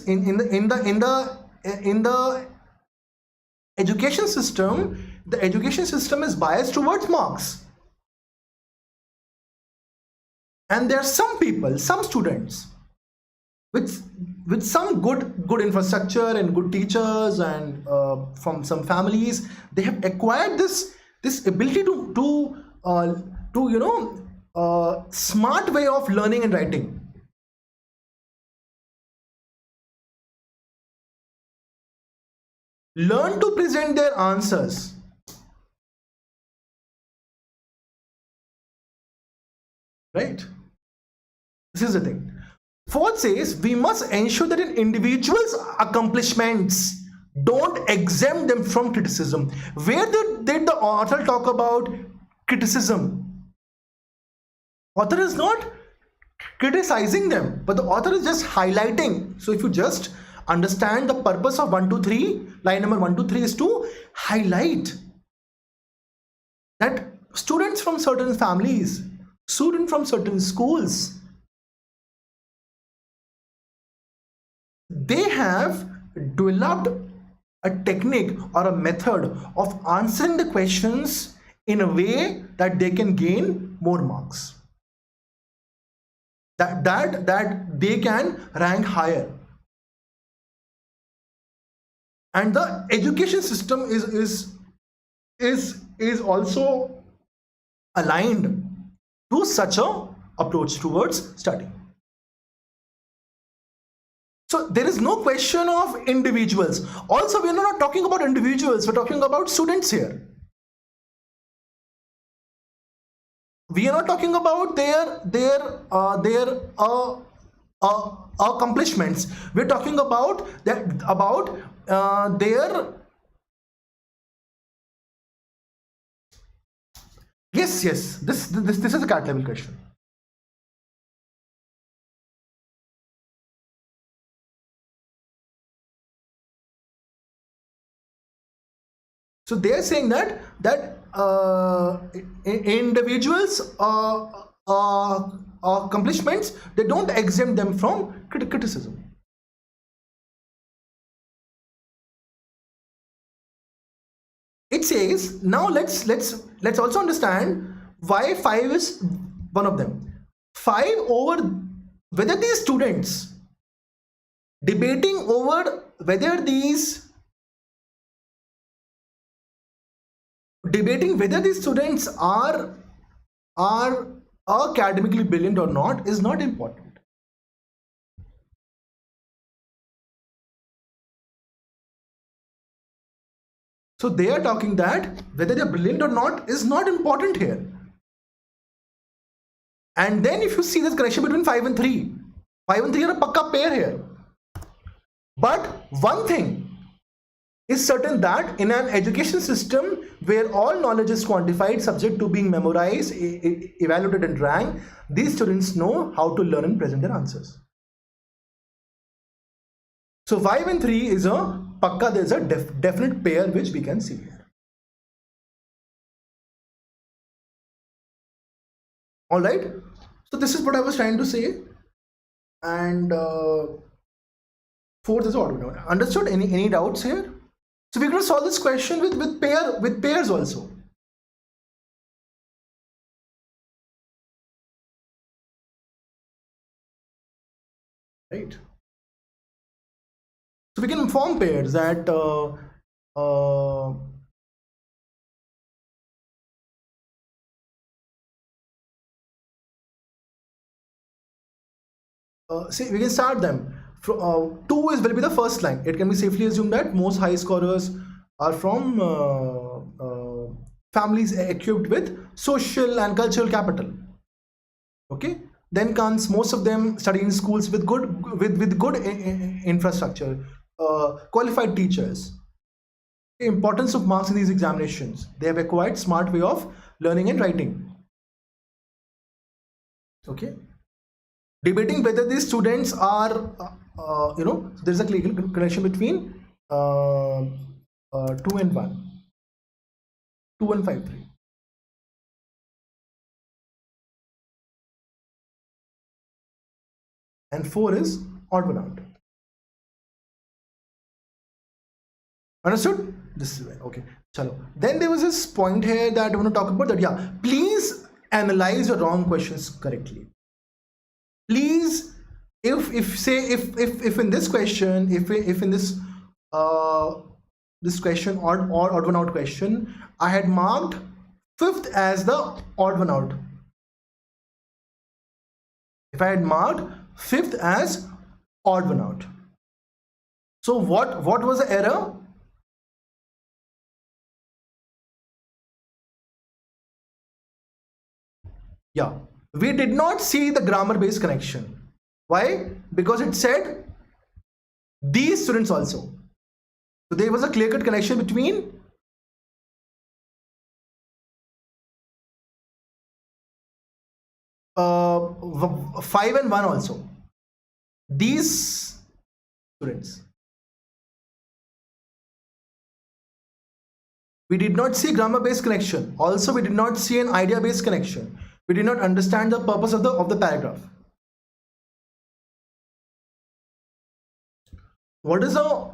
in the education system, the education system is biased towards marks. And there are some people, some students with some good infrastructure and good teachers and from some families, they have acquired this ability to smart way of learning and writing. Learn to present their answers. Right? This is the thing. 4th says we must ensure that an individual's accomplishments don't exempt them from criticism. Where did the author talk about criticism? Author is not criticizing them, but the author is just highlighting. So if you just understand the purpose of 1, 2, 3, line number 1, 2, 3 is to highlight that students from certain families, students from certain schools, they have developed a technique or a method of answering the questions in a way that they can gain more marks, that they can rank higher. And the education system is also aligned to such a approach towards study. So there is no question of individuals. Also, we are not talking about individuals, we're talking about students here. We are not talking about their accomplishments. We're talking about their yes. This is a cat level question. So they are saying that individuals' accomplishments, they don't exempt them from criticism. says, now let's also understand why 5 is one of them. 5 over whether these students debating over whether these students are academically brilliant or not is not important. So they are talking that whether they're brilliant or not is not important here. And then if you see this connection between 5 and 3, 5 and 3 are a pakka pair here. But one thing is certain, that in an education system where all knowledge is quantified, subject to being memorized, evaluated and ranked, these students know how to learn and present their answers. So 5 and 3 is a pakka, there is a definite pair which we can see here. All right. So this is what I was trying to say. And fourth is odd. Understood? Any doubts here? So we're going to solve this question with pairs also. Right. So we can form pairs that see, we can start them. 2 will be the first line. It can be safely assumed that most high scorers are from families equipped with social and cultural capital. Okay. Then comes most of them study in schools with good infrastructure, qualified teachers. The importance of marks in these examinations. They have acquired smart way of learning and writing. Okay. Debating whether these students are, there's a clear connection between 2 and 1, 2 and 5, 3. And 4 is odd one out. Understood? This is okay. Chalo. Then there was this point here that I want to talk about, that yeah, please analyze your wrong questions correctly. Please, if in this question, if in this this question odd one out question, I had marked 5th as the odd one out. If I had marked 5th as odd one out, so what was the error? Yeah, we did not see the grammar based connection. Why? Because it said these students also. So there was a clear cut connection between uh, 5 and 1 also. These students. We did not see grammar based connection. Also, we did not see an idea based connection. We did not understand the purpose of the paragraph. What is a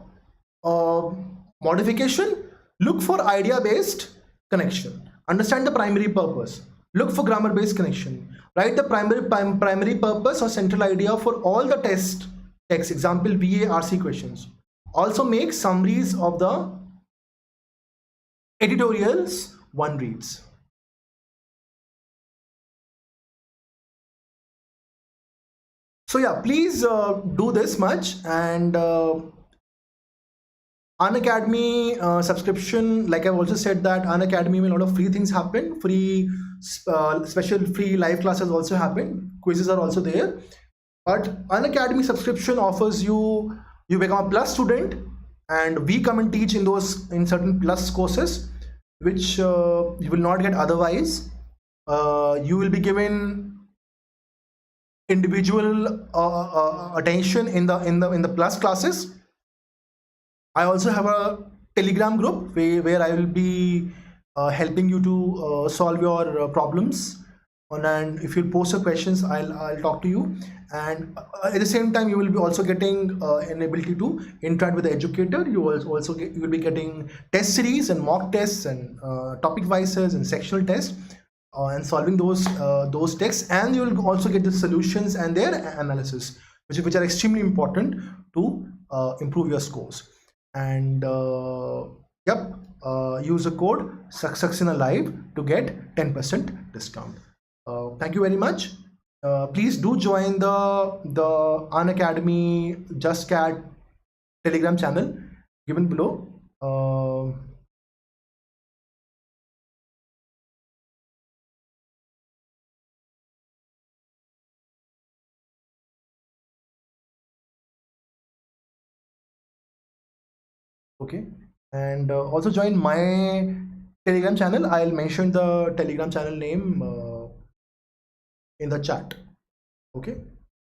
modification? Look for idea based connection. Understand the primary purpose. Look for grammar based connection. Write the primary purpose or central idea for all the text, example VA RC questions. Also make summaries of the editorials one reads. So yeah, please do this much. And Unacademy subscription, like I've also said that Unacademy, a lot of free things happen, free special free live classes also happen, quizzes are also there. But Unacademy subscription offers you become a plus student, and we come and teach in certain plus courses which you will not get otherwise. You will be given individual attention in the plus classes. I also have a Telegram group where I will be helping you to solve your problems and if you post your questions, I'll talk to you. And at the same time, you will be also getting an ability to interact with the educator. You will be getting test series and mock tests and topic vices and sectional tests, and solving those texts, and you will also get the solutions and their analysis, which are extremely important to improve your scores. And yep, use the code Saxena Live to get 10% discount. Thank you very much. Please do join the Unacademy Just Cat Telegram channel given below. Okay, and also join my Telegram channel. I'll mention the Telegram channel name in the chat. Okay.